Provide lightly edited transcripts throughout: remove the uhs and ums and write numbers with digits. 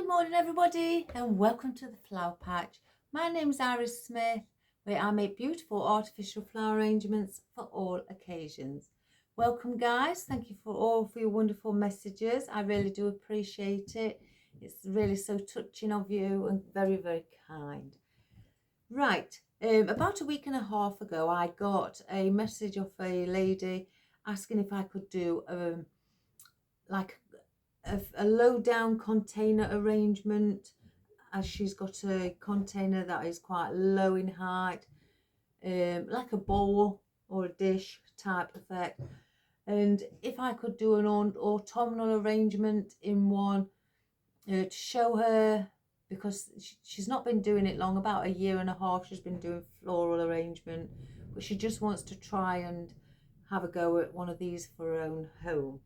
Good morning everybody and welcome to the Flower Patch. My name is Iris Smith, where I make beautiful artificial flower arrangements for all occasions. Welcome guys, thank you for your wonderful messages. I really do appreciate it. It's really so touching of you and very, very kind. Right, about a week and a half ago I got a message of a lady asking if I could do like a low down container arrangement, as she's got a container that is quite low in height, like a bowl or a dish type effect, and if I could do an autumnal arrangement in one to show her, because she's not been doing it long, about a year and a half she's been doing floral arrangement, but she just wants to try and have a go at one of these for her own home.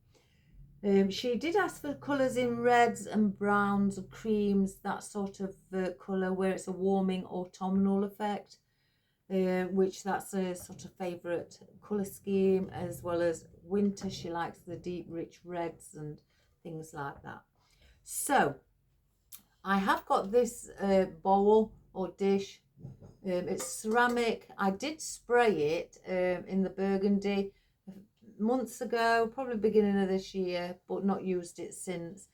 She did ask for colours in reds and browns and creams, that sort of colour, where it's a warming autumnal effect, which that's a sort of favourite colour scheme, as well as winter she likes the deep rich reds and things like that. So I have got this bowl or dish. It's ceramic. I did spray it in the burgundy months ago, probably beginning of this year, but not used it since.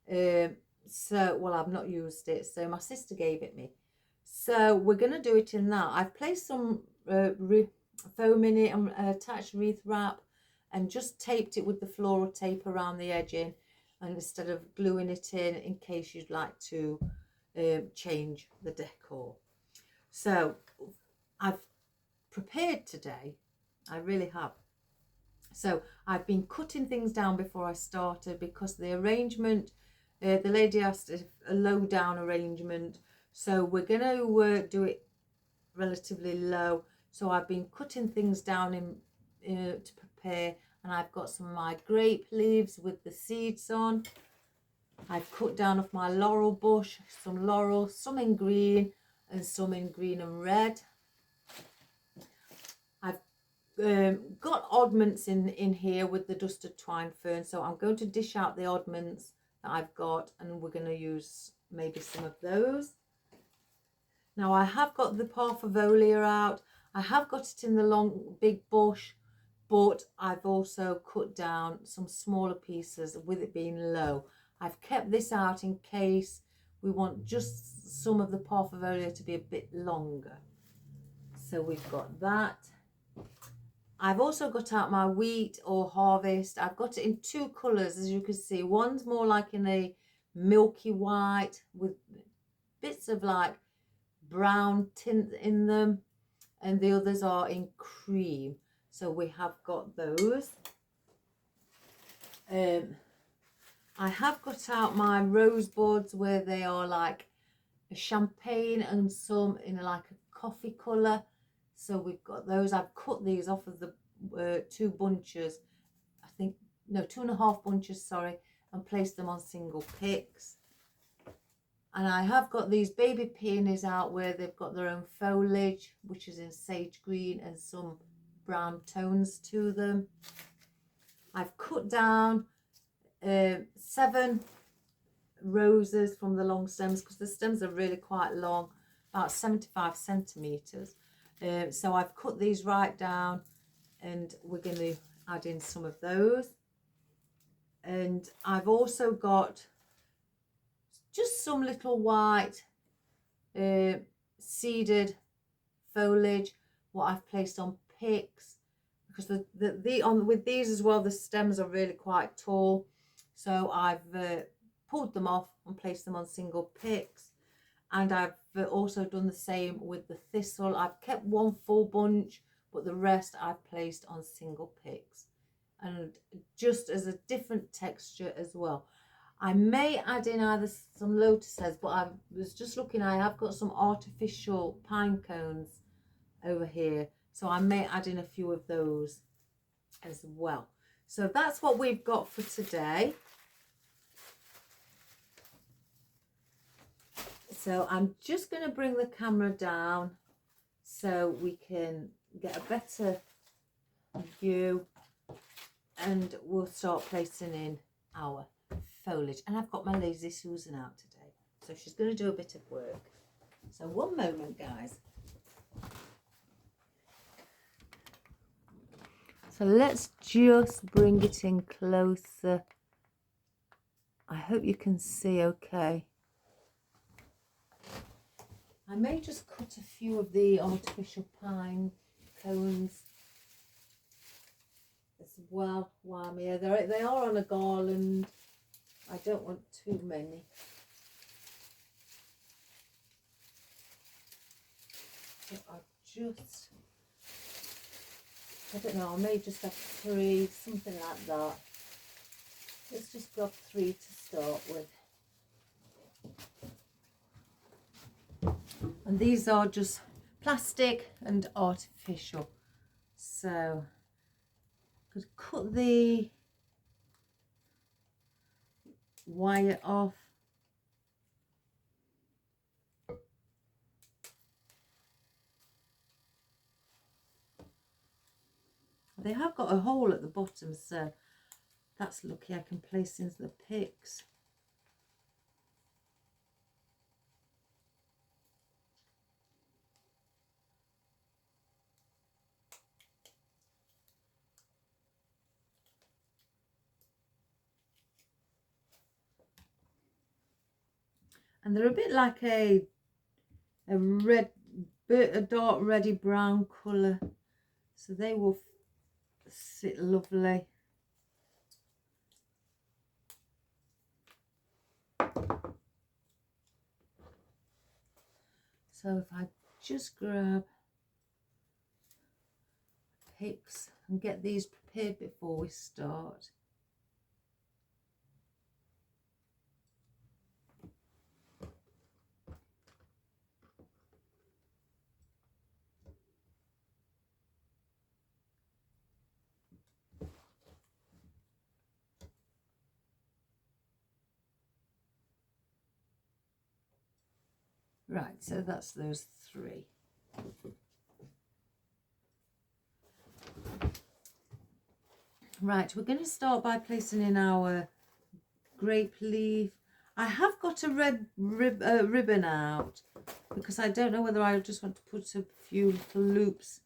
Well, I've not used it, so my sister gave it me. So we're going to do it in that. I've placed some foam in it and attached wreath wrap and just taped it with the floral tape around the edging, and instead of gluing it in case you'd like to change the decor. So I've prepared today, I really have. So I've been cutting things down before I started, because the arrangement, the lady asked a low down arrangement, so we're going to do it relatively low. So I've been cutting things down to prepare, and I've got some of my grape leaves with the seeds on. I've cut down off my laurel bush, some laurel, some in green and some in green and red. I've got oddments in here with the dusted twine fern, so I'm going to dish out the oddments that I've got, and we're going to use maybe some of those. Now I have got the Parfavolia out. I have got it in the long big bush, but I've also cut down some smaller pieces with it being low. I've kept this out in case we want just some of the Parfavolia to be a bit longer. So we've got that. I've also got out my wheat or harvest. I've got it in two colours, as you can see. One's more like in a milky white with bits of like brown tint in them, and the others are in cream. So we have got those. I have got out my rosebuds, where they are like a champagne and some in like a coffee colour. So we've got those. I've cut these off of the two bunches, I think, no, 2.5 bunches, sorry, and placed them on single picks. And I have got these baby peonies out, where they've got their own foliage, which is in sage green and some brown tones to them. I've cut down 7 roses from the long stems, because the stems are really quite long, about 75 centimetres. So I've cut these right down, and we're going to add in some of those. And I've also got just some little white seeded foliage, what I've placed on picks, because with these as well, the stems are really quite tall. So I've pulled them off and placed them on single picks. And I've also done the same with the thistle. I've kept one full bunch, but the rest I've placed on single picks, and just as a different texture as well. I may add in either some lotuses, but I was just looking, I have got some artificial pine cones over here, so I may add in a few of those as well. So that's what we've got for today. So I'm just going to bring the camera down so we can get a better view, and we'll start placing in our foliage. And I've got my lazy Susan out today. so she's going to do a bit of work. So one moment, guys. So let's just bring it in closer. I hope you can see okay. I may just cut a few of the artificial pine cones as well while I'm here. They are on a garland. I don't want too many. So I don't know, I may just have 3, something like that. Let's just grab 3 to start with. And these are just plastic and artificial. So I could cut the wire off. They have got a hole at the bottom, so that's lucky. I can place in the picks. And they're a bit like a dark reddy brown colour, so they will sit lovely. So if I just grab picks and get these prepared before we start. Right, so that's those 3. Right, we're going to start by placing in our grape leaf. I have got a red ribbon out because I don't know whether I just want to put a few little loops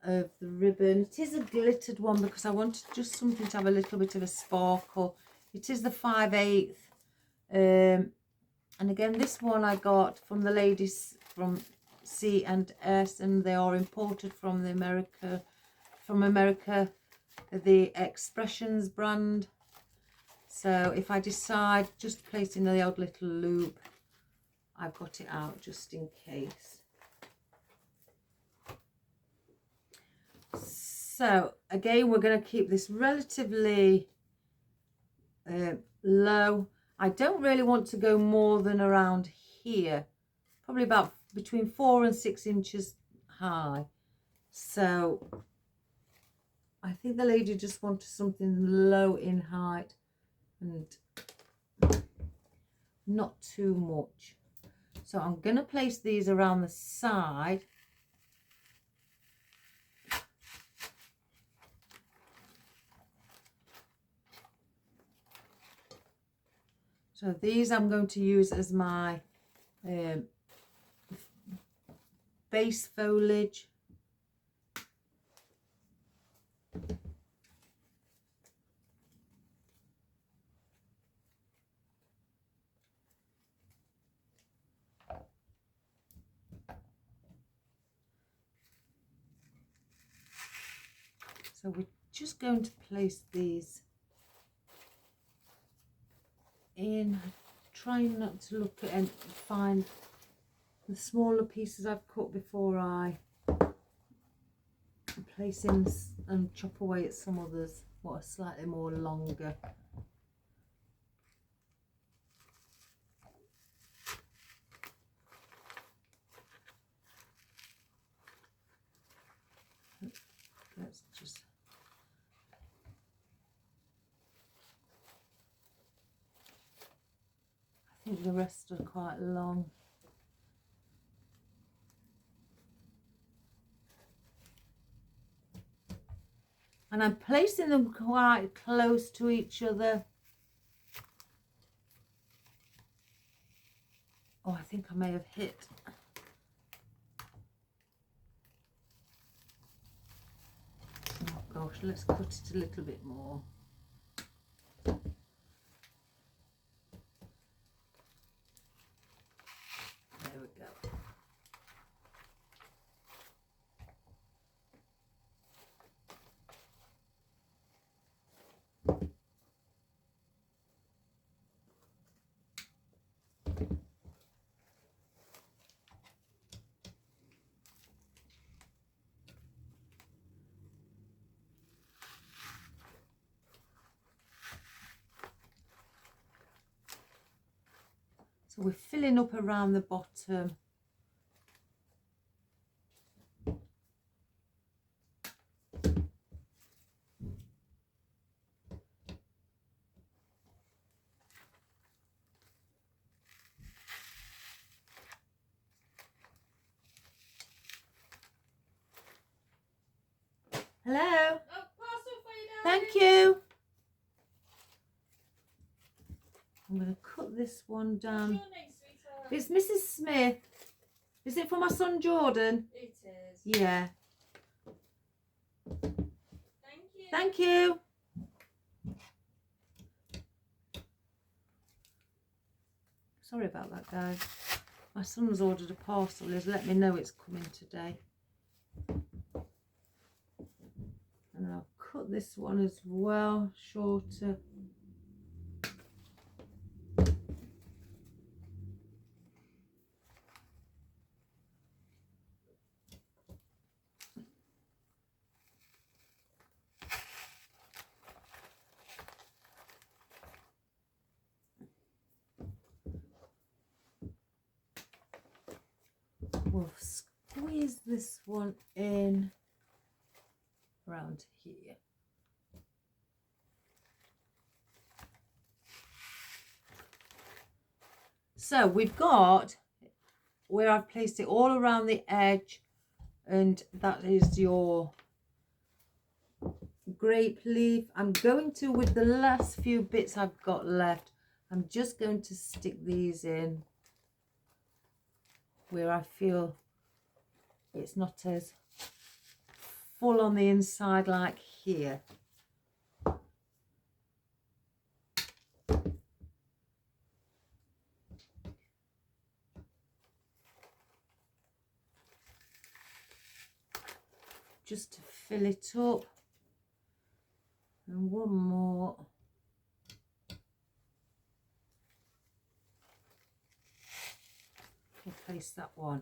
of the ribbon. It is a glittered one because I wanted just something to have a little bit of a sparkle. It is the 5/8. And again, this one I got from the ladies from C&S, and they are imported from America, the Expressions brand. So if I decide just placing the odd little loop, I've got it out just in case. So again, we're going to keep this relatively low. I don't really want to go more than around here, probably about between 4 and 6 inches high. So I think the lady just wanted something low in height and not too much. So I'm going to place these around the side. So these I'm going to use as my base foliage. So we're just going to place these in, trying not to look at and find the smaller pieces I've cut before I place in and chop away at some others what are slightly more longer. Let's just I think the rest are quite long. And I'm placing them quite close to each other. I may have hit. Oh gosh, let's cut it a little bit more. There we go. So we're filling up around the bottom. Hello. Oh, parcel for you, darling. Thank you. I'm going to cut this one down. What's your name, sweetheart? It's Mrs. Smith. Is it for my son Jordan? It is. Yeah. Thank you. Thank you. Sorry about that, guys. My son's ordered a parcel. He's let me know it's coming today. And I'll cut this one as well, shorter. We'll squeeze this one in around here. So we've got where I've placed it all around the edge, and that is your grape leaf. I'm going to, with the last few bits I've got left, I'm just going to stick these in where I feel it's not as full on the inside like here. Just to fill it up. And one more. We'll place that one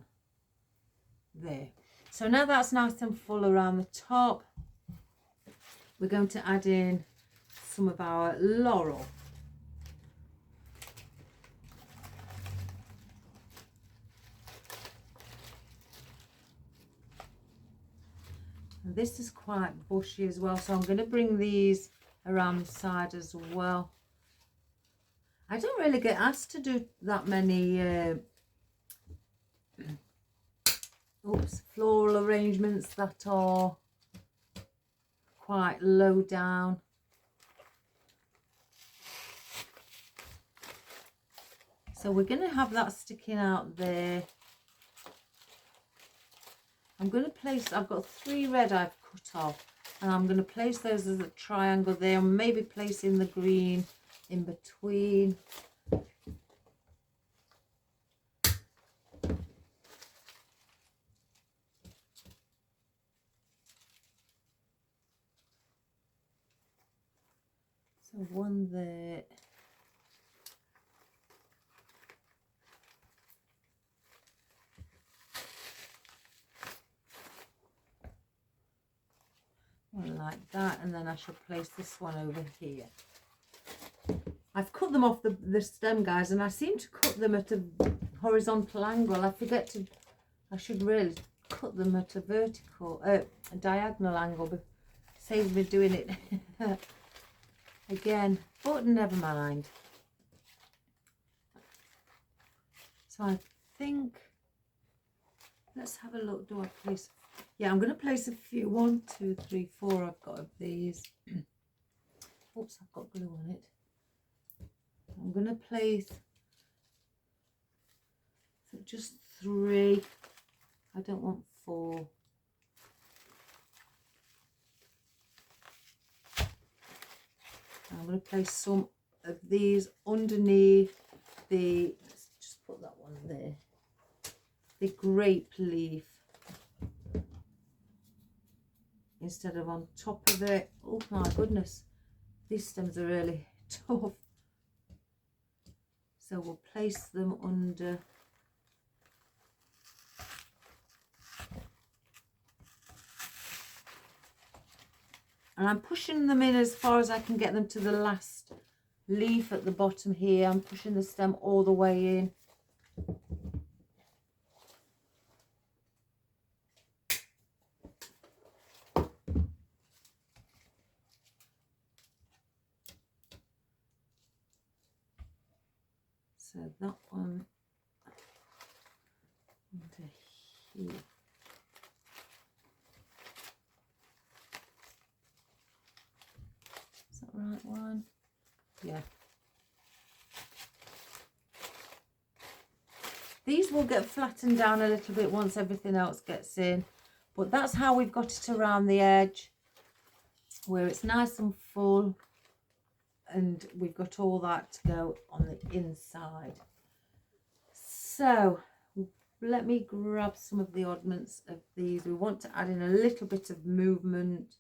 there. So now that's nice and full around the top, we're going to add in some of our laurel. And this is quite bushy as well, so I'm going to bring these around the side as well. I don't really get asked to do that many floral arrangements that are quite low down. So we're going to have that sticking out there. I'm going to place, I've got 3 red I've cut off, and I'm going to place those as a triangle there, and maybe placing the green in between. So one there. One like that, and then I shall place this one over here. I've cut them off the stem, guys, and I seem to cut them at a horizontal angle. I should really cut them at a diagonal angle, but it saves me doing it again, but never mind. So I think, let's have a look. Do I place? Yeah, I'm going to place a few. 1, 2, 3, 4 I've got of these. Oops, I've got glue on it. I'm going to place, so just 3. I don't want 4. I'm going to place some of these underneath the, let's just put that one there, the grape leaf instead of on top of it. Oh my goodness, these stems are really tough. So we'll place them under. And I'm pushing them in as far as I can get them to the last leaf at the bottom here. I'm pushing the stem all the way in. So that one under here. Is that the right one? Yeah. These will get flattened down a little bit once everything else gets in. But that's how we've got it around the edge, where it's nice and full. And we've got all that to go on the inside. So let me grab some of the oddments of these. We want to add in a little bit of movement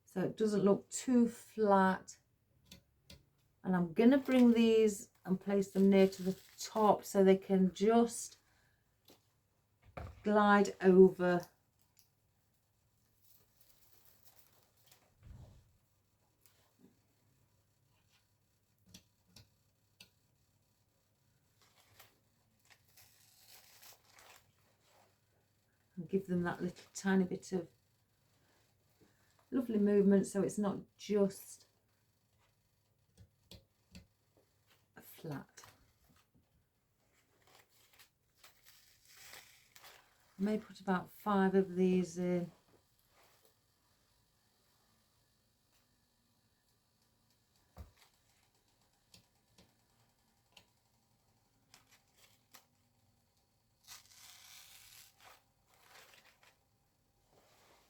so it doesn't look too flat. And I'm going to bring these and place them near to the top so they can just glide over. And give them that little tiny bit of lovely movement so it's not just a flat. I may put about 5 of these in.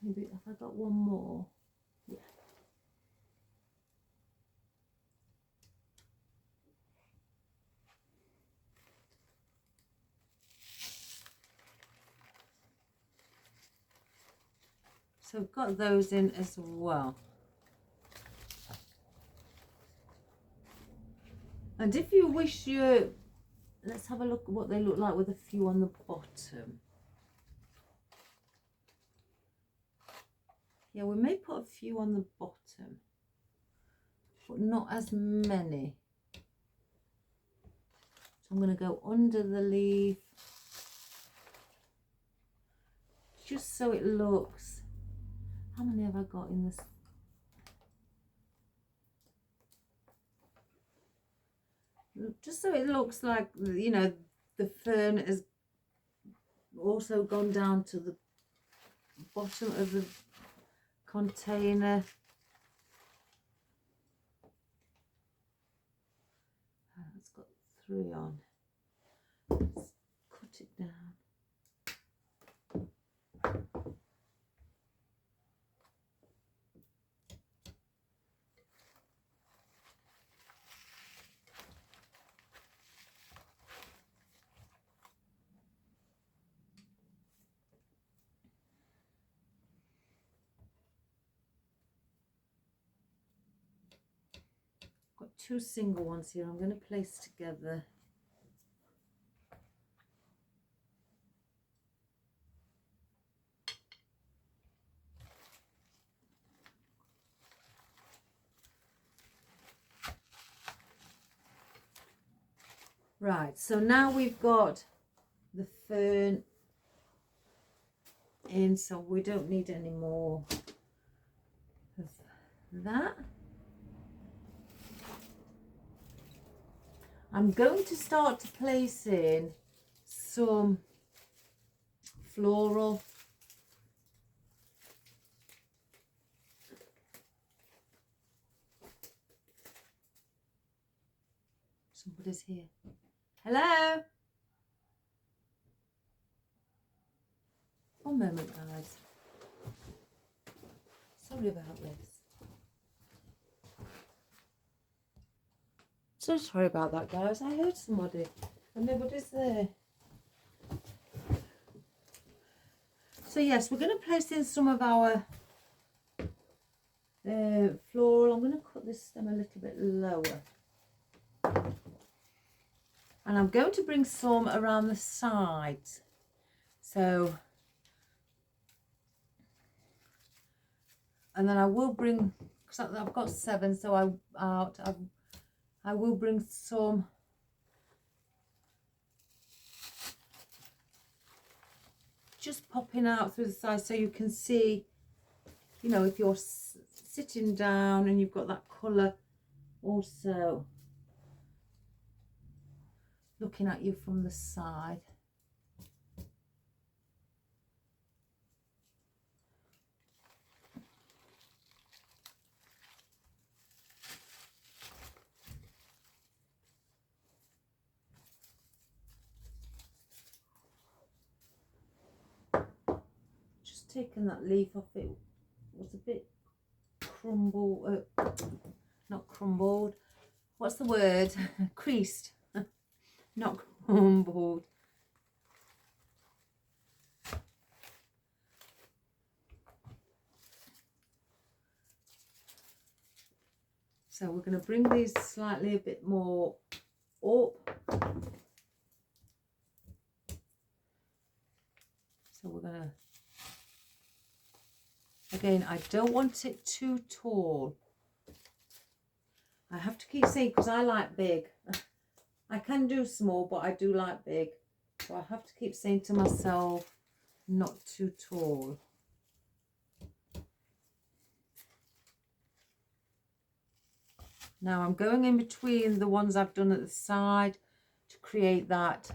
Maybe if I got one more, yeah. So I've got those in as well. And if you wish let's have a look at what they look like with a few on the bottom. Yeah, we may put a few on the bottom, but not as many. So I'm going to go under the leaf, just so it looks. How many have I got in this? Just so it looks like, you know, the fern has also gone down to the bottom of the container. It's got 3 on. Let's cut it down. Got 2 single ones here I'm going to place together. Right, so now we've got the fern in, so we don't need any more of that. I'm going to start to place in some floral. Somebody's here. Hello? Sorry about this. So sorry about that, guys. I heard somebody and nobody's there. So yes, we're going to place in some of our floral. I'm going to cut this stem a little bit lower. And I'm going to bring some around the sides. So, and then I will bring, because I've got 7, so I will bring some just popping out through the side so you can see, you know, if you're sitting down and you've got that colour also looking at you from the side. Just taking that leaf off, it was a bit crumbled, not crumbled, what's the word? Creased, not crumbled. So we're going to bring these slightly a bit more up. So we're going to, again, I don't want it too tall. I have to keep saying, because I like big. I can do small, but I do like big. So I have to keep saying to myself, not too tall. Now I'm going in between the ones I've done at the side to create that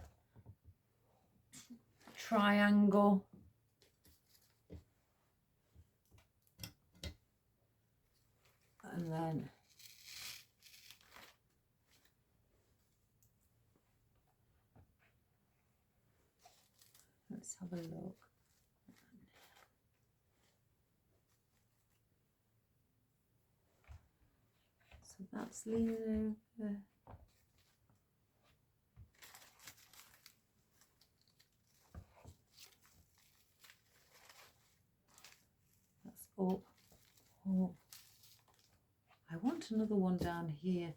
triangle. And then let's have a look. So that's leaning over. That's up. Oh, I want another one down here.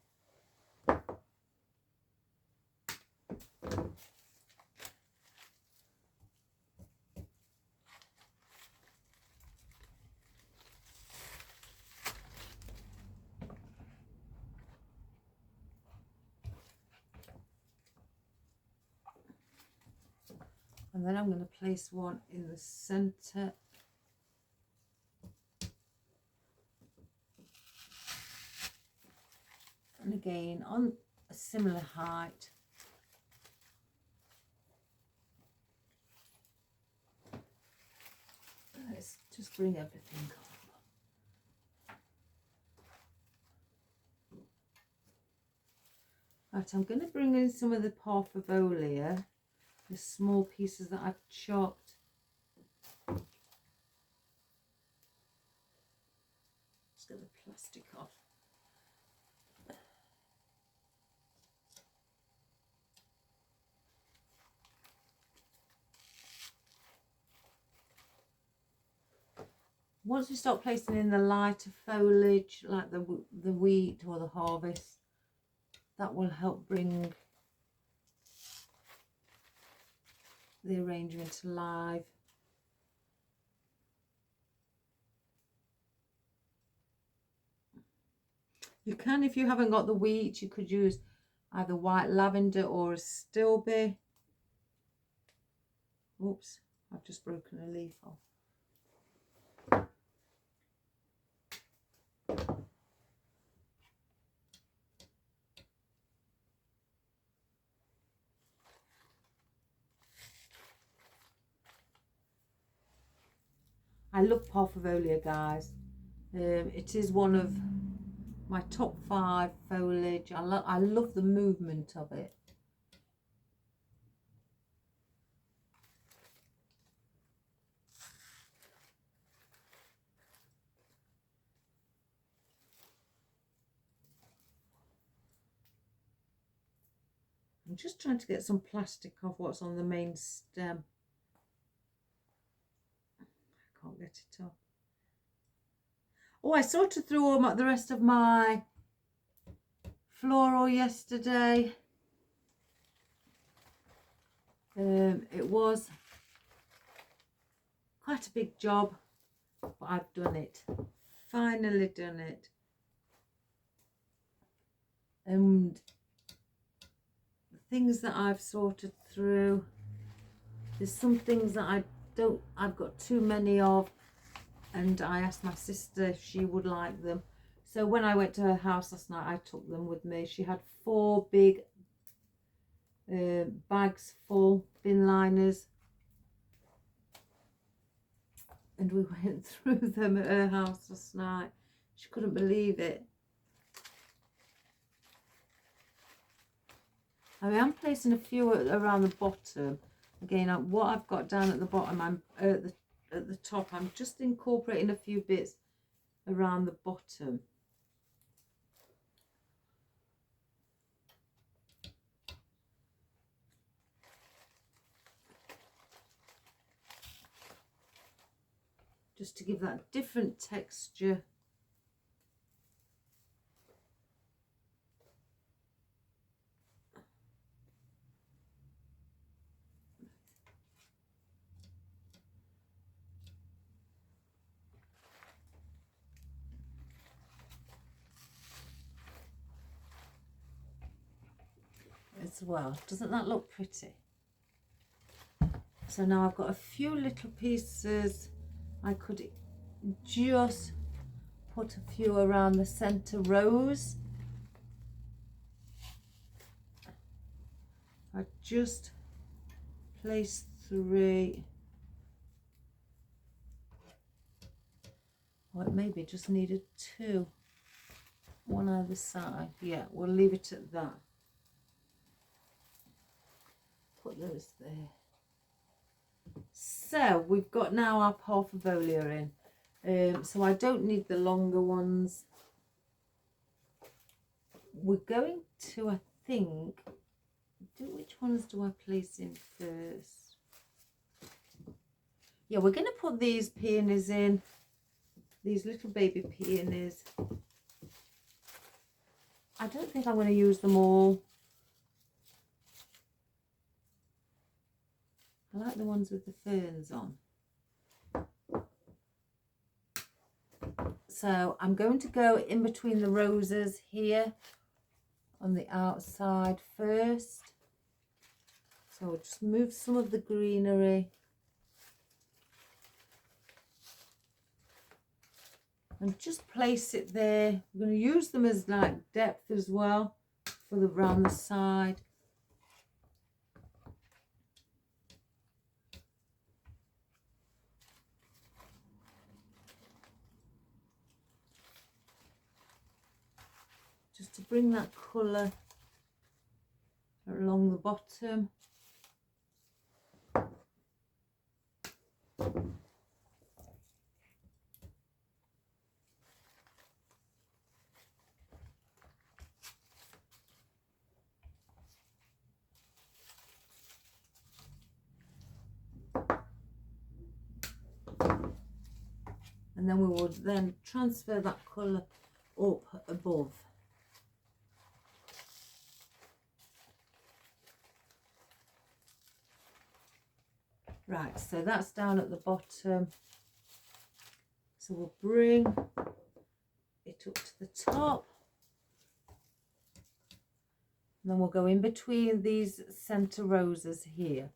And then I'm going to place one in the center. And again, on a similar height. Let's just bring everything up. Right, I'm going to bring in some of the Parfavolia, the small pieces that I've chopped. Just get the plastic off. Once we start placing in the lighter foliage, like the wheat or the harvest, that will help bring the arrangement alive. You can, if you haven't got the wheat, you could use either white lavender or a stilby. Oops, I've just broken a leaf off. I love Parfavolia, guys. It is one of my top 5 foliage. I love the movement of it. just trying to get some plastic off what's on the main stem. I can't get it off. Oh, I sort of threw all the rest of my floral yesterday. It was quite a big job, but I've done it. Finally done it. And the things that I've sorted through, there's some things that I've got too many of, and I asked my sister if she would like them. So when I went to her house last night, I took them with me. She had 4 big bags full, bin liners, and we went through them at her house last night. She couldn't believe it. I am placing a few around the bottom. Again, what I've got down at the bottom, I'm at the top. I'm just incorporating a few bits around the bottom. Just to give that different texture. As well. Doesn't that look pretty? So now I've got a few little pieces. I could just put a few around the center rows. I just place 3. Or it maybe just needed 2. One either side. Yeah, we'll leave it at that. Put those there. So we've got now our Parfavolia in. So I don't need the longer ones. We're going to, I think, which ones do I place in first? Yeah, we're going to put these peonies in. These little baby peonies. I don't think I'm going to use them all. I like the ones with the ferns on. So I'm going to go in between the roses here on the outside first. So I'll just move some of the greenery. And just place it there. We're going to use them as like depth as well for the around the side. Just to bring that colour along the bottom. And then we will then transfer that colour up above. Right, so that's down at the bottom. So we'll bring it up to the top. And then we'll go in between these centre roses here.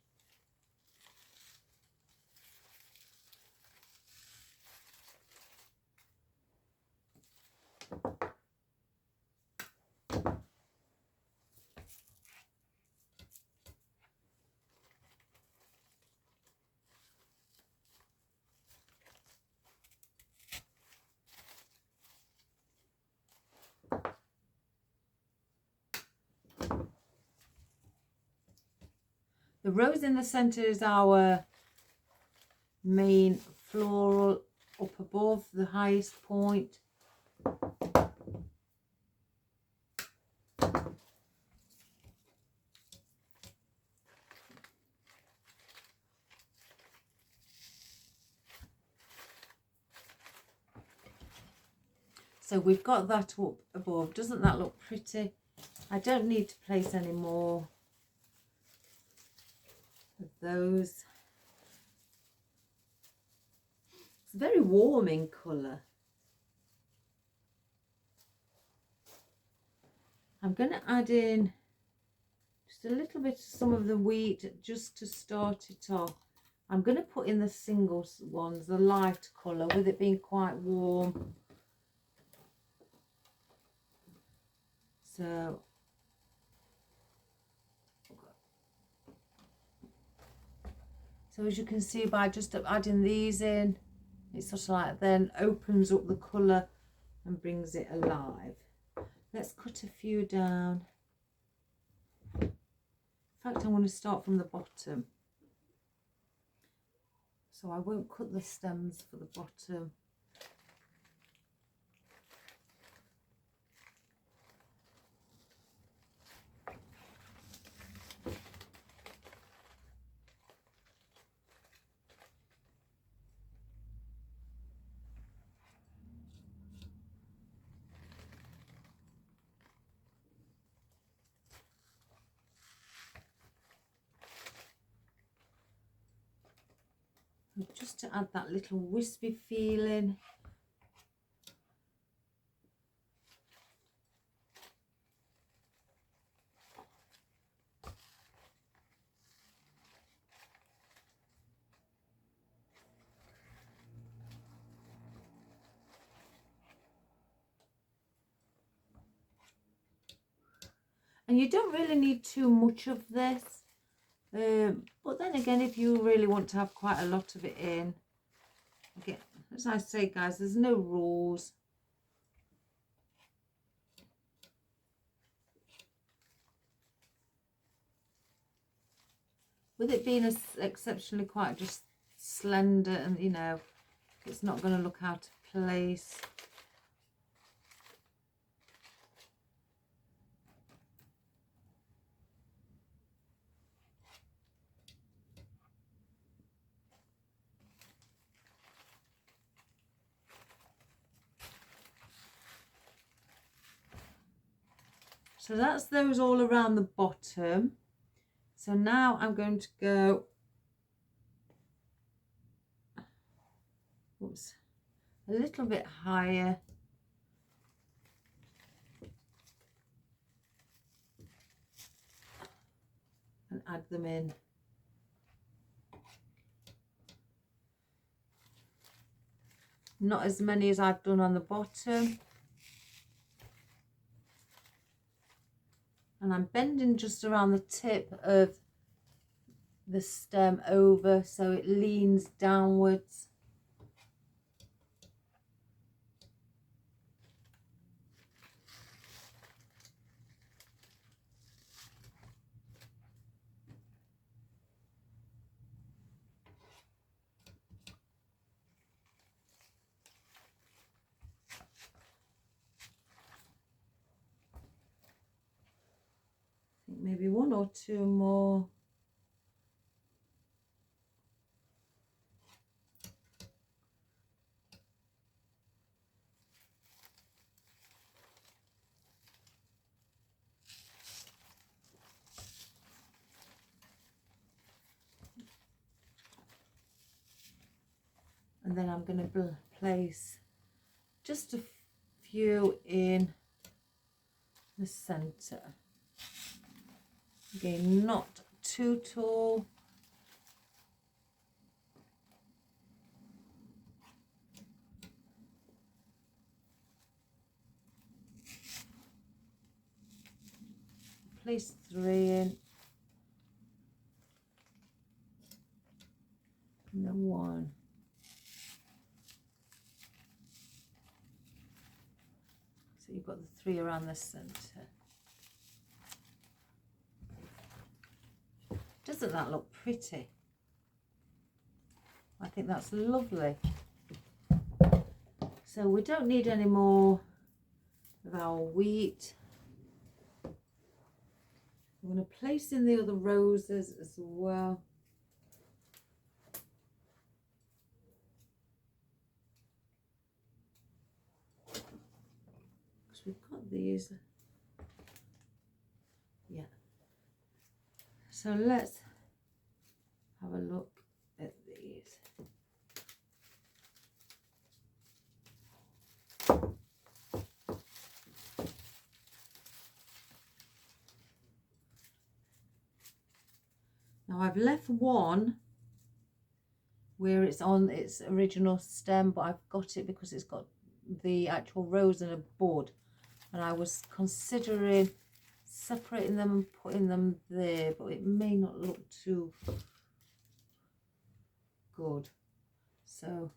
The rose in the centre is our main floral up above, the highest point. So we've got that up above. Doesn't that look pretty? I don't need to place any more of those. It's very warm in colour. I'm going to add in just a little bit of some of the wheat just to start it off. I'm going to put in the single ones, the light colour, with it being quite warm. So as you can see, by just adding these in, it sort of like then opens up the colour and brings it alive. Let's cut a few down. In fact, I'm going to start from the bottom. So I won't cut the stems for the bottom. Just to add that little wispy feeling. And you don't really need too much of this. But then again, if you really want to have quite a lot of it in, again, as I say, guys, there's no rules. With it being exceptionally quite just slender, and you know, it's not going to look out of place. So that's those all around the bottom. So now I'm going to go, oops, a little bit higher. And add them in. Not as many as I've done on the bottom. And I'm bending just around the tip of the stem over so it leans downwards. Maybe one or two more. And then I'm going to place just a few in the center. Again, not too tall. Place 3 in. And then 1. So you've got the 3 around the center. Doesn't that look pretty? I think that's lovely. So we don't need any more of our wheat. I'm going to place in the other roses as well. because we've got these. Yeah. So let's have a look at these. Now I've left one where it's on its original stem, but I've got it because it's got the actual rose and a bud, and I was considering separating them and putting them there, but it may not look too good. So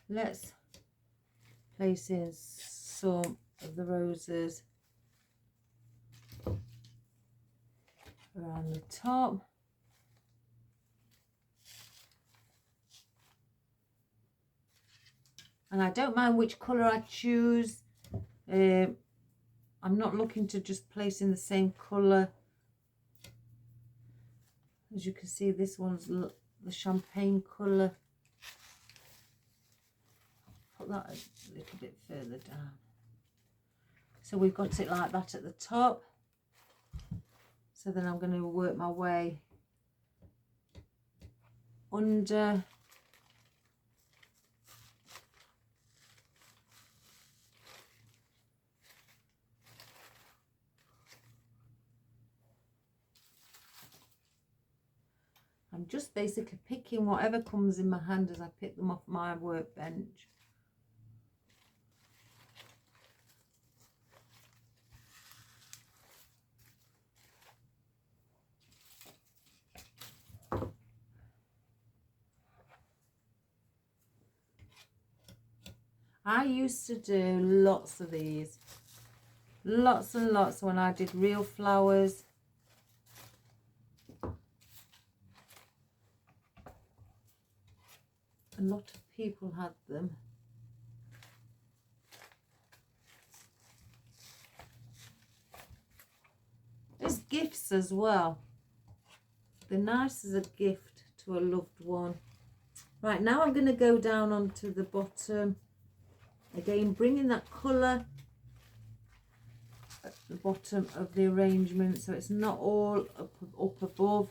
let's place in some of the roses around the top. And I don't mind which colour I choose. I'm not looking to just place in the same colour. As you can see, this one's the champagne colour. Put that a little bit further down. So we've got it like that at the top. So then I'm going to work my way under. I'm just basically picking whatever comes in my hand as I pick them off my workbench. I used to do lots of these, lots and lots when I did real flowers. A lot of people had them. There's gifts as well. They're nice as a gift to a loved one. Right, now I'm going to go down onto the bottom. Again, bringing that colour at the bottom of the arrangement so it's not all up above.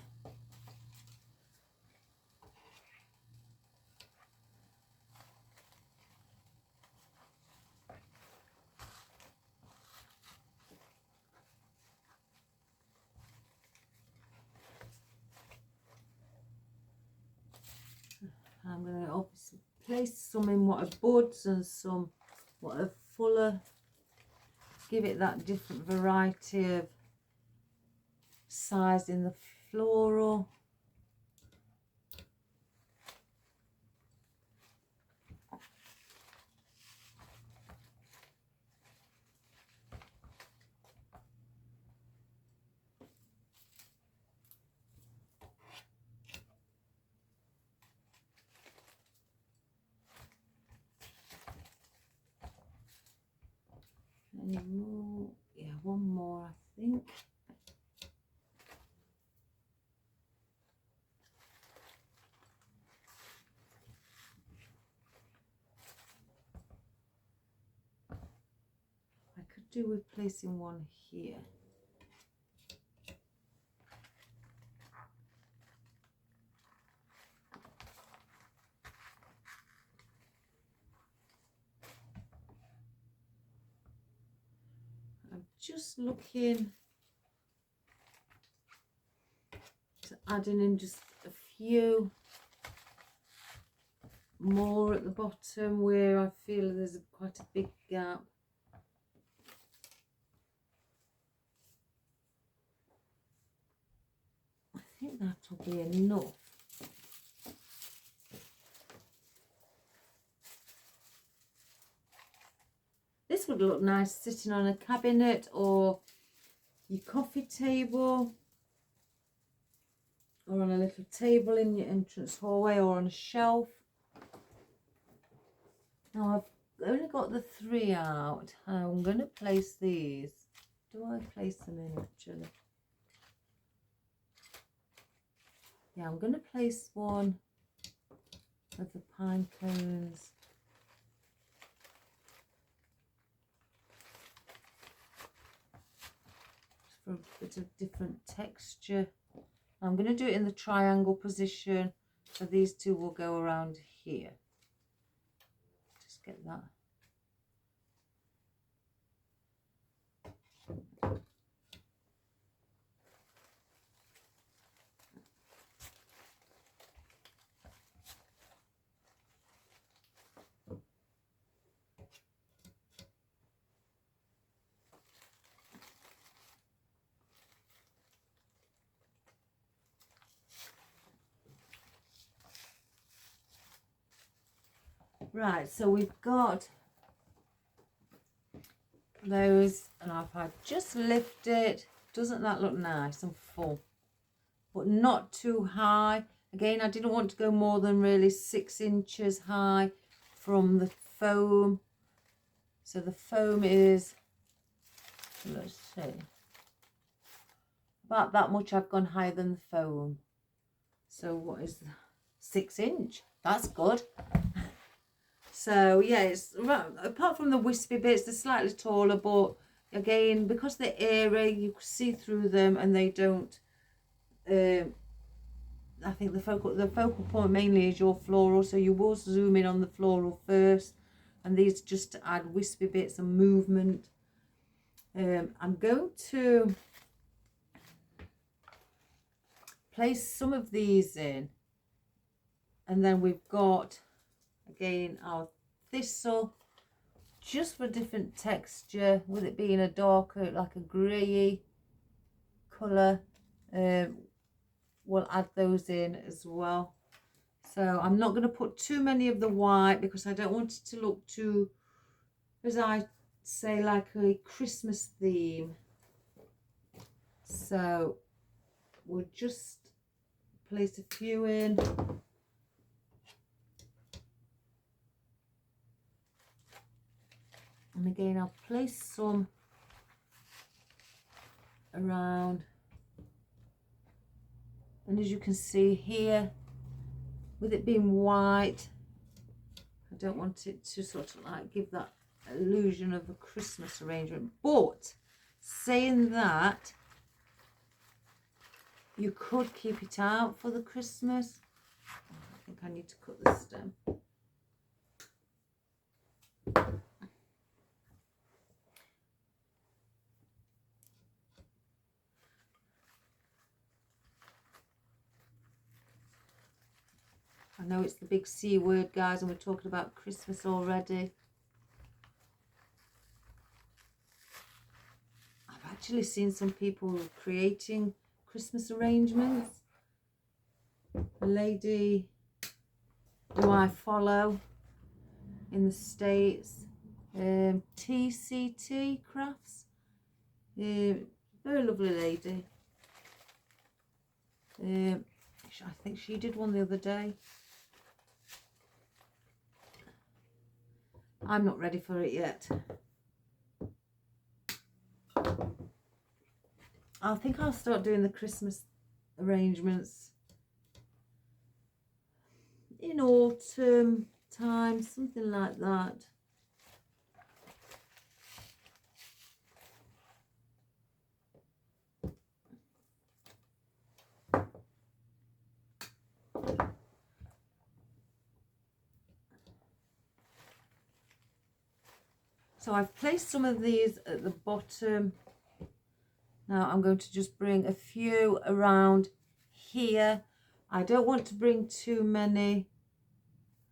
I'm going to obviously place some in what are buds and some what are fuller. Give it that different variety of size in the floral. Any more? Yeah, one more I think. I could do with placing one here. I'm just looking to adding in just a few more at the bottom where I feel there's quite a big gap. I think that will be enough. This would look nice sitting on a cabinet or your coffee table, or on a little table in your entrance hallway, or on a shelf. Now I've only got the 3 out. I'm going to place these. Do I place them in actually? Yeah, I'm going to place one of the pine cones for a bit of different texture. I'm going to do it in the triangle position, so these two will go around here. Just get that. Right, so we've got those, and if I just lift it, doesn't that look nice and full? But not too high. Again, I didn't want to go more than really 6 inches high from the foam. So the foam is, let's see, about that much. I've gone higher than the foam. So what is 6 inch? That's good. So yeah, it's apart from the wispy bits, they're slightly taller, but again, because they're airy, you can see through them, and they don't. I think the focal point mainly is your floral, so you will zoom in on the floral first, and these just to add wispy bits and movement. I'm going to place some of these in, and then we've got again our thistle, just for a different texture, with it being a darker, like a grey colour. We'll add those in as well. So I'm not going to put too many of the white, because I don't want it to look too, as I say, like a Christmas theme. So we'll just place a few in. And again, I'll place some around. And as you can see here, with it being white, I don't want it to sort of like give that illusion of a Christmas arrangement. But saying that, you could keep it out for the Christmas. I think I need to cut the stem. I know it's the big C word, guys, and we're talking about Christmas already. I've actually seen some people creating Christmas arrangements. A lady who I follow in the States, TCT Crafts, very lovely lady. I think she did one the other day. I'm not ready for it yet. I think I'll start doing the Christmas arrangements in autumn time, something like that. So I've placed some of these at the bottom. Now I'm going to just bring a few around here. I don't want to bring too many.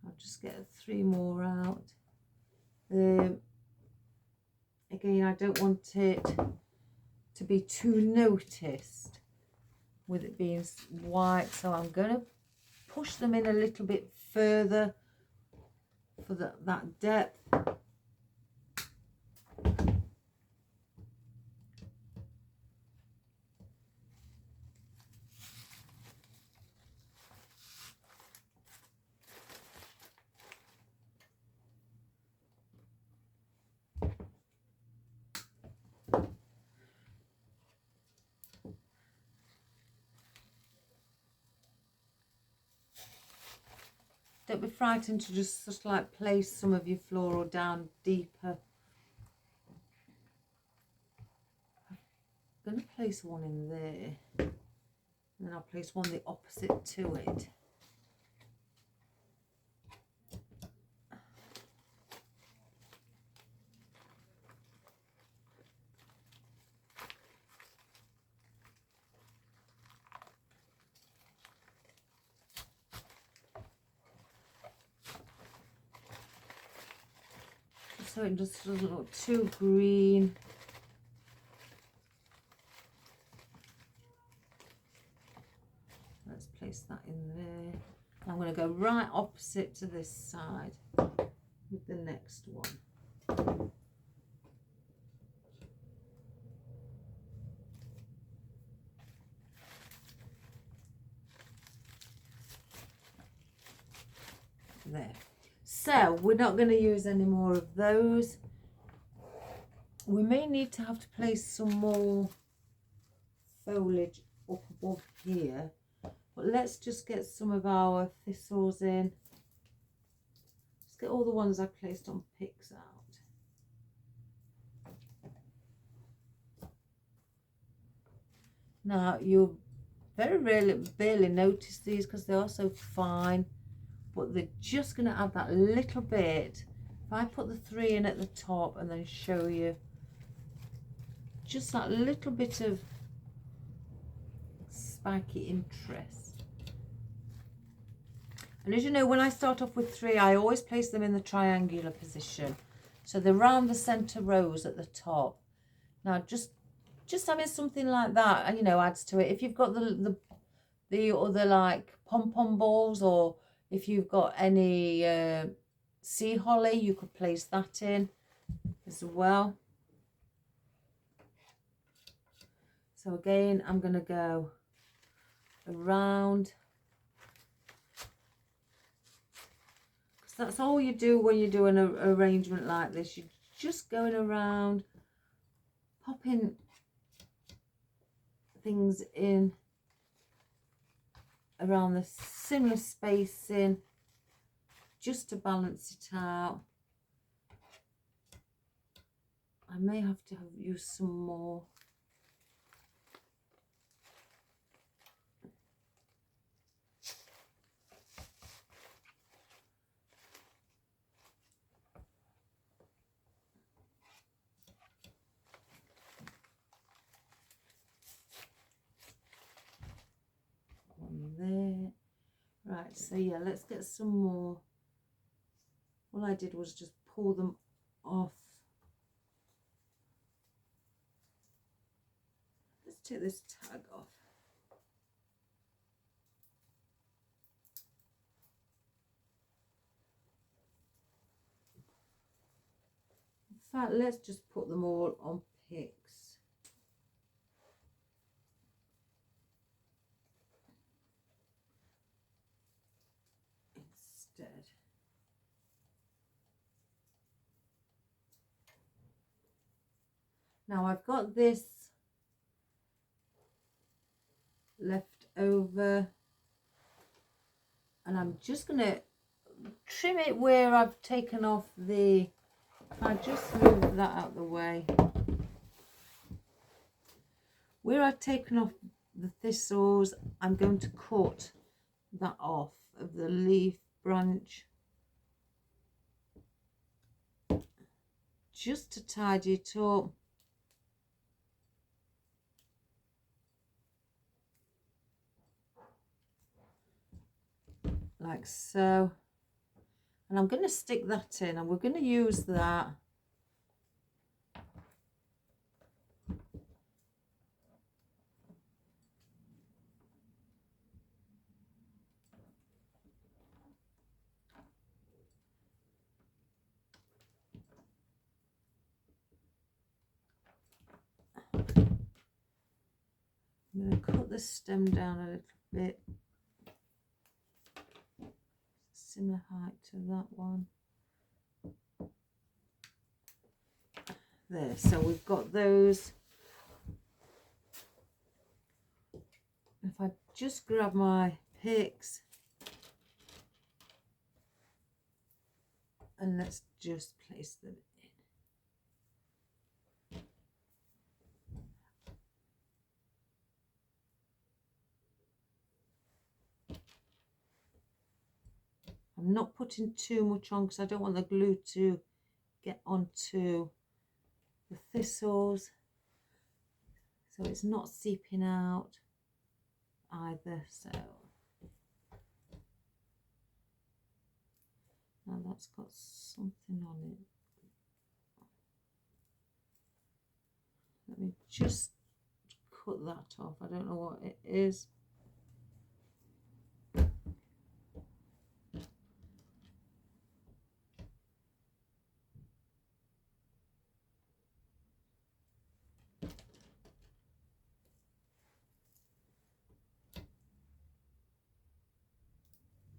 I'll just get 3 more out. Again, I don't want it to be too noticed with it being white, so I'm going to push them in a little bit further for that depth. Don't be frightened to just like place some of your floral down deeper. I'm going to place one in there, and then I'll place one the opposite to it. So it just doesn't look too green. Let's place that in there. I'm going to go right opposite to this side with the next one. There. So we're not going to use any more of those. We may need to have to place some more foliage up above here, but let's just get some of our thistles in. Let's get all the ones I placed on picks out. Now you'll very rarely barely notice these because they are so fine, but they're just going to add that little bit. If I put the 3 in at the top and then show you just that little bit of spiky interest. And as you know, when I start off with 3, I always place them in the triangular position, so they're round the center rows at the top. Now just having something like that, you know, adds to it. If you've got the other like pom-pom balls, or if you've got any sea holly, you could place that in as well. So again, I'm going to go around, because that's all you do when you do an arrangement like this. You're just going around, popping things in around the similar spacing just to balance it out. I may have to use some more. There. Right, so yeah, let's get some more. All I did was just pull them off. Let's take this tag off. In fact, let's just put them all on picks. Now I've got this left over, and I'm just going to trim it where I've taken off the, if I just move that out of the way, where I've taken off the thistles, I'm going to cut that off of the leaf branch just to tidy it up. Like so, and I'm going to stick that in, and we're going to use that I'm going to cut the stem down a little bit, similar height to that one. There, so we've got those. If I just grab my picks and let's just place them in. I'm not putting too much on because I don't want the glue to get onto the thistles, so it's not seeping out either. So now that's got something on it. Let me just cut that off. I don't know what it is.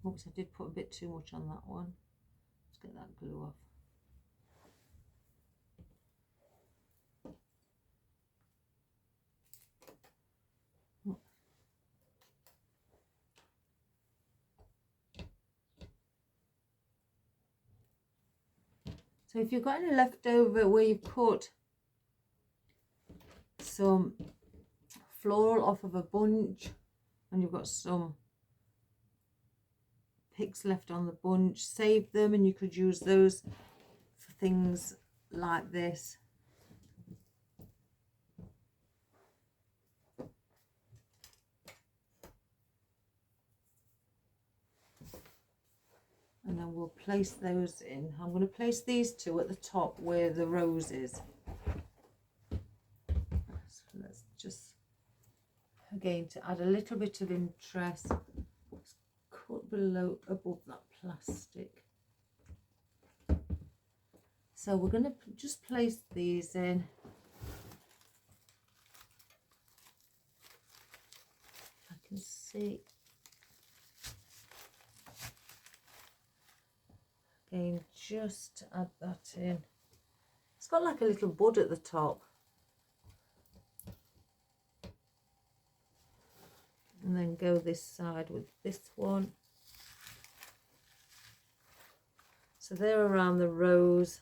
Oops, I did put a bit too much on that one. Let's get that glue off. So if you've got any leftover where you put some floral off of a bunch and you've got some picks left on the bunch, save them and you could use those for things like this. And then we'll place those in. I'm going to place these two at the top where the rose is. So let's just, again, to add a little bit of interest, cut below, above that plastic. So we're going to just place these in. I can see. Again, just add that in. It's got like a little bud at the top. And then go this side with this one. So they're around the rose.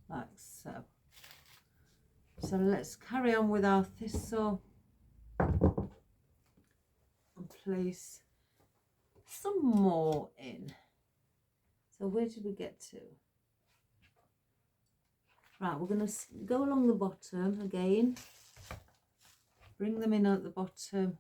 Like so. So let's carry on with our thistle. Place some more in. So where did we get to? Right, we're going to go along the bottom again, bring them in at the bottom,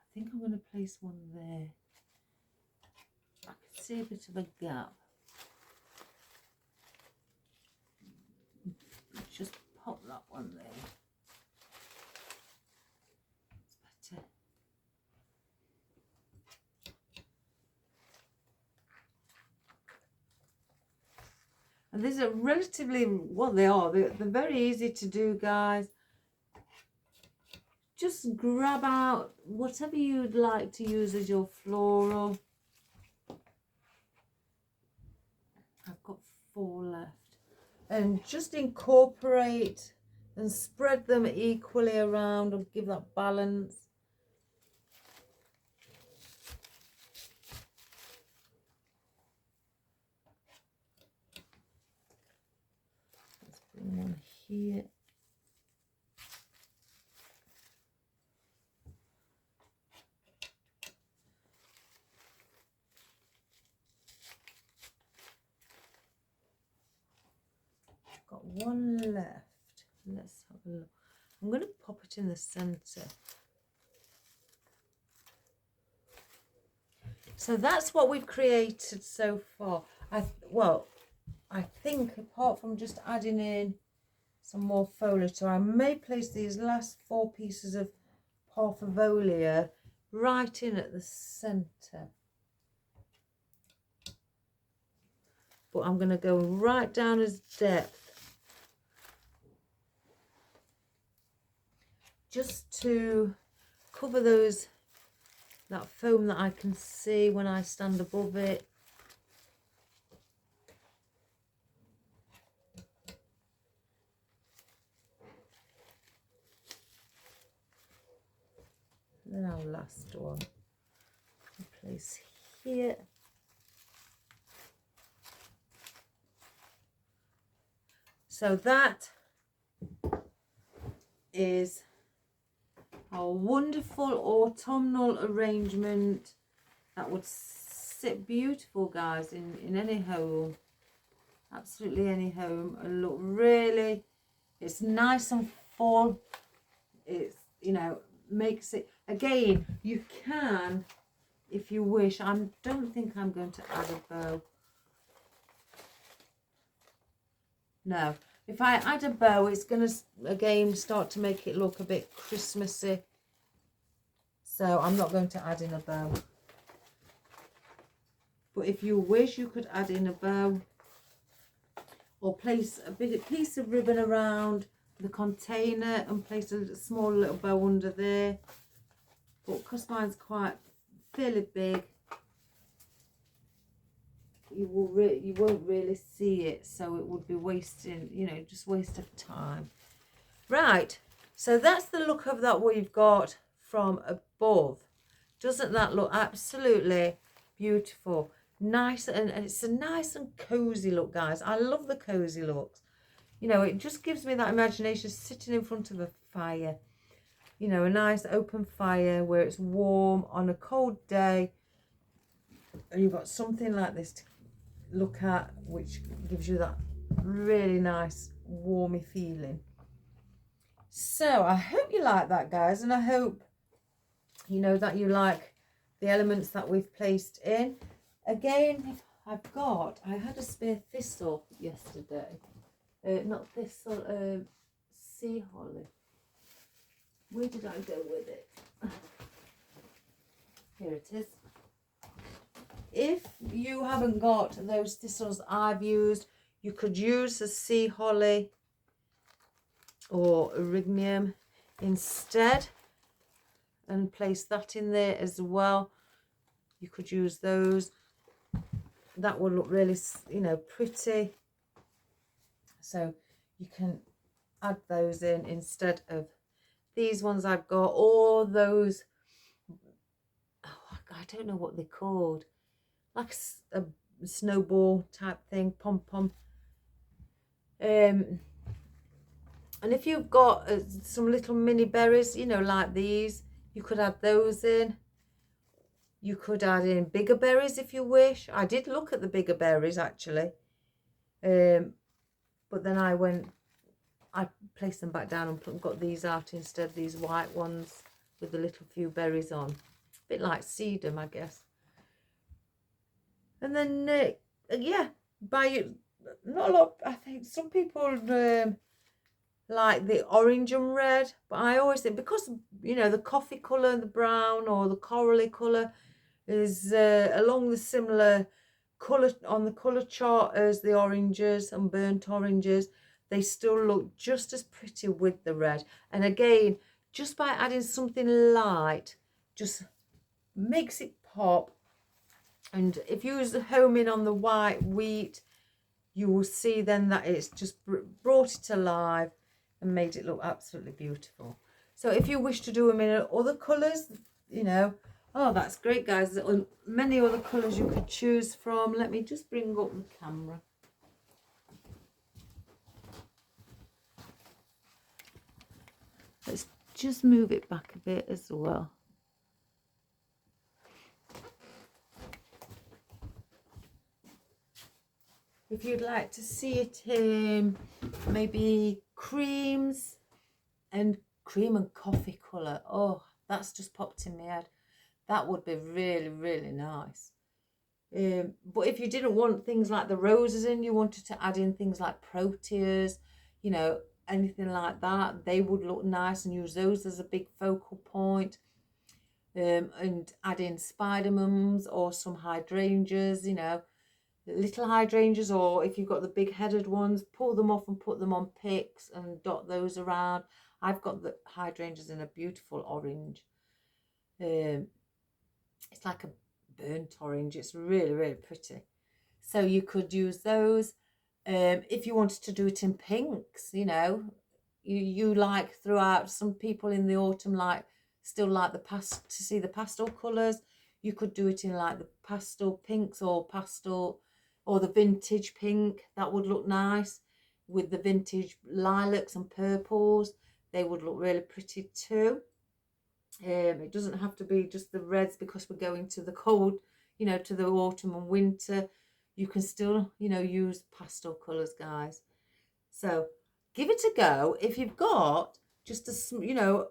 I think I'm going to place one there. I can see a bit of a gap. Just pop that one there. It's better. And these are relatively, well, they are. They're very easy to do, guys. Just grab out whatever you'd like to use as your floral. I've got 4 left. And just incorporate and spread them equally around and give that balance. Let's bring one here. Got one left. Let's have a look. I'm going to pop it in the center. So that's what we've created so far. I think apart from just adding in some more foliage, so I may place these last 4 pieces of Parfavolia right in at the center. But I'm going to go right down as depth. just to cover that foam that I can see when I stand above it. Then our last one, I'll place here. So that is our wonderful autumnal arrangement that would sit beautiful, guys, in any home, absolutely any home, and look really, it's nice and full. It's, you know, makes it, again, you can, if you wish, I don't think I'm going to add a bow. No, if I add a bow, it's going to, again, start to make it look a bit Christmassy. So I'm not going to add in a bow. But if you wish, you could add in a bow. Or place a big piece of ribbon around the container and place a small little bow under there. But because mine's quite fairly big, you won't really see it, so it would be wasting, you know, just waste of time. Right, so that's the look of that we've got from above. Doesn't that look absolutely beautiful? Nice, and it's a nice and cozy look, guys. I love the cozy looks. You know, it just gives me that imagination sitting in front of a fire. You know, a nice open fire where it's warm on a cold day, and you've got something like this to look at, which gives you that really nice warmy feeling. So I hope you like that, guys, and I hope, you know, that you like the elements that we've placed in. Again, I had a spare thistle yesterday, not thistle, sea holly. Where did I go with it? Here it is. If you haven't got those thistles I've used, you could use a sea holly or erygnium instead and place that in there as well. You could use those. That will look really, you know, pretty. So you can add those in instead of these ones I've got, or those, oh, I don't know what they're called, like a snowball type thing, pom-pom. And if you've got some little mini berries, you know, like these, you could add those in. You could add in bigger berries if you wish. I did look at the bigger berries actually, but then I placed them back down and got these out instead, these white ones with the little few berries on. A bit like sedum, I guess. And then, yeah, not a lot, I think some people like the orange and red, but I always think, because, you know, the coffee colour, the brown or the corally colour is along the similar colour on the colour chart as the oranges and burnt oranges, they still look just as pretty with the red. And again, just by adding something light, just makes it pop. And if you home in on the white wheat, you will see then that it's just brought it alive and made it look absolutely beautiful. So if you wish to do them in other colours, you know, oh, that's great, guys. There are many other colours you could choose from. Let me just bring up the camera. Let's just move it back a bit as well. If you'd like to see it in maybe creams and cream and coffee colour, oh, that's just popped in my head. That would be really, really nice. But if you didn't want things like the roses in, you wanted to add in things like proteas, you know, anything like that, they would look nice, and use those as a big focal point. And add in spider mums or some hydrangeas, you know, little hydrangeas, or if you've got the big headed ones, pull them off and put them on picks and dot those around. I've got the hydrangeas in a beautiful orange. It's like a burnt orange. It's really, really pretty. So you could use those. If you wanted to do it in pinks, you know, you like throughout, some people in the autumn still like to see the pastel colours. You could do it in like the pastel pinks or pastel or the vintage pink. That would look nice with the vintage lilacs and purples. They would look really pretty too. It doesn't have to be just the reds, because we're going to the cold, you know, to the autumn and winter. You can still, you know, use pastel colours, guys. So give it a go. If you've got just a, you know,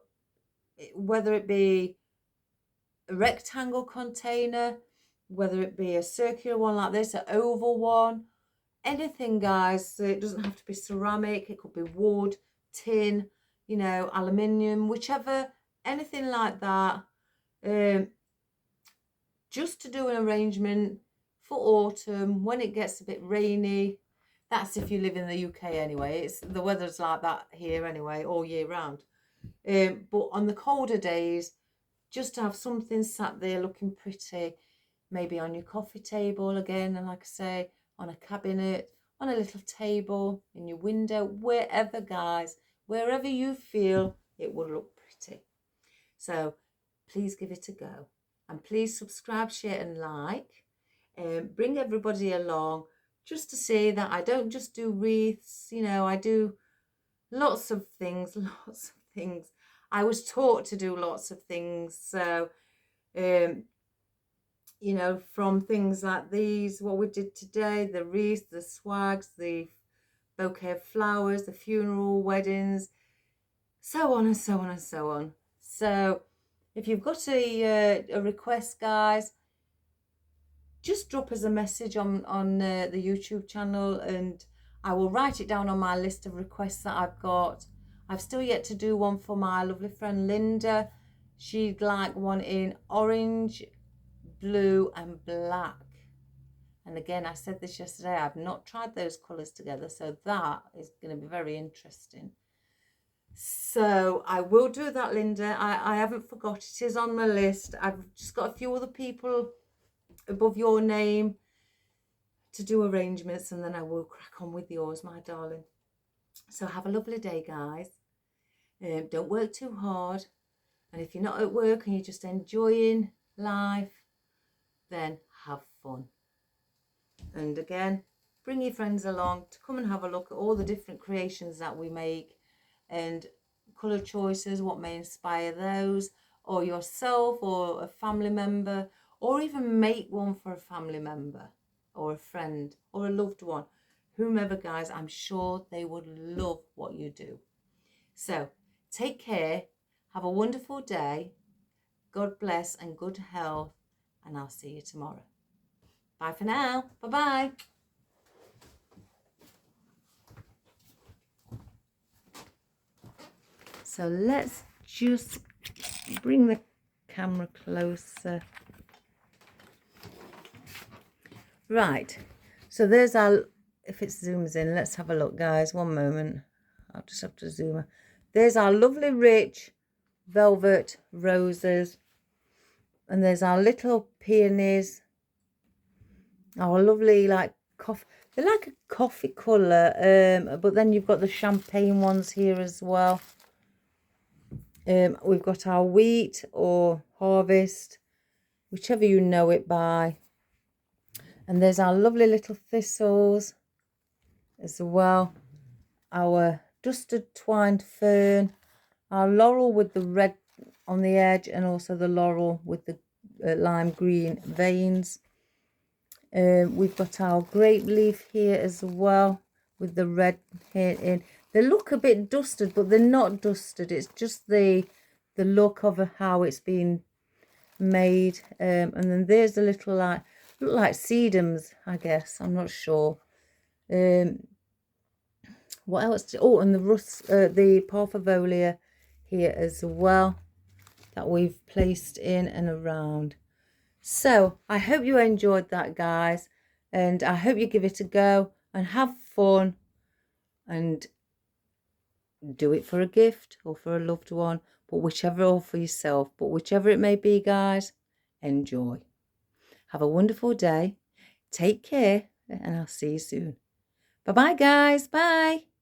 whether it be a rectangle container, whether it be a circular one like this, an oval one, anything, guys. So it doesn't have to be ceramic. It could be wood, tin, you know, aluminium, whichever, anything like that. Just to do an arrangement for autumn when it gets a bit rainy. That's if you live in the UK anyway. The weather's like that here anyway, all year round. But on the colder days, just to have something sat there looking pretty, maybe on your coffee table again, and like I say, on a cabinet, on a little table, in your window, wherever, guys, wherever you feel it will look pretty. So please give it a go, and please subscribe, share and like, and bring everybody along, just to see that I don't just do wreaths, you know, I do lots of things. I was taught to do lots of things. So, you know, from things like these, what we did today, the wreaths, the swags, the bouquet of flowers, the funeral, weddings, so on and so on and so on. So if you've got a request, guys, just drop us a message on the YouTube channel, and I will write it down on my list of requests that I've got. I've still yet to do one for my lovely friend Linda. She'd like one in orange, blue and black. And again, I said this yesterday, I've not tried those colours together, so that is going to be very interesting. So I will do that, Linda. I haven't forgot. It is on my list. I've just got a few other people above your name to do arrangements, and then I will crack on with yours, my darling. So have a lovely day, guys. Don't work too hard, and if you're not at work and you're just enjoying life, then have fun. And again, bring your friends along to come and have a look at all the different creations that we make, and colour choices, what may inspire those, or yourself or a family member, or even make one for a family member or a friend or a loved one, whomever, guys. I'm sure they would love what you do. So take care, have a wonderful day, God bless and good health, and I'll see you tomorrow. Bye for now. Bye-bye. So let's just bring the camera closer. Right, so there's our, if it zooms in, let's have a look, guys. One moment. I'll just have to zoom in. There's our lovely rich velvet roses. And there's our little peonies. Our lovely, like, coffee. They're like a coffee colour, but then you've got the champagne ones here as well. We've got our wheat or harvest, whichever you know it by. And there's our lovely little thistles as well. Our dusted twined fern. Our laurel with the red on the edge, and also the laurel with the lime green veins. We've got our grape leaf here as well with the red here in. They look a bit dusted, but they're not dusted. It's just the look of how it's been made. And then there's a little like, look like sedums, I guess. I'm not sure. What else? Oh, and the Parfavolia here as well, that we've placed in and around. So I hope you enjoyed that, guys. and I hope you give it a go and have fun and do it for a gift or for a loved one, but whichever, or for yourself, but whichever it may be, guys, enjoy. Have a wonderful day. Take care, and I'll see you soon. Bye-bye, guys. Bye.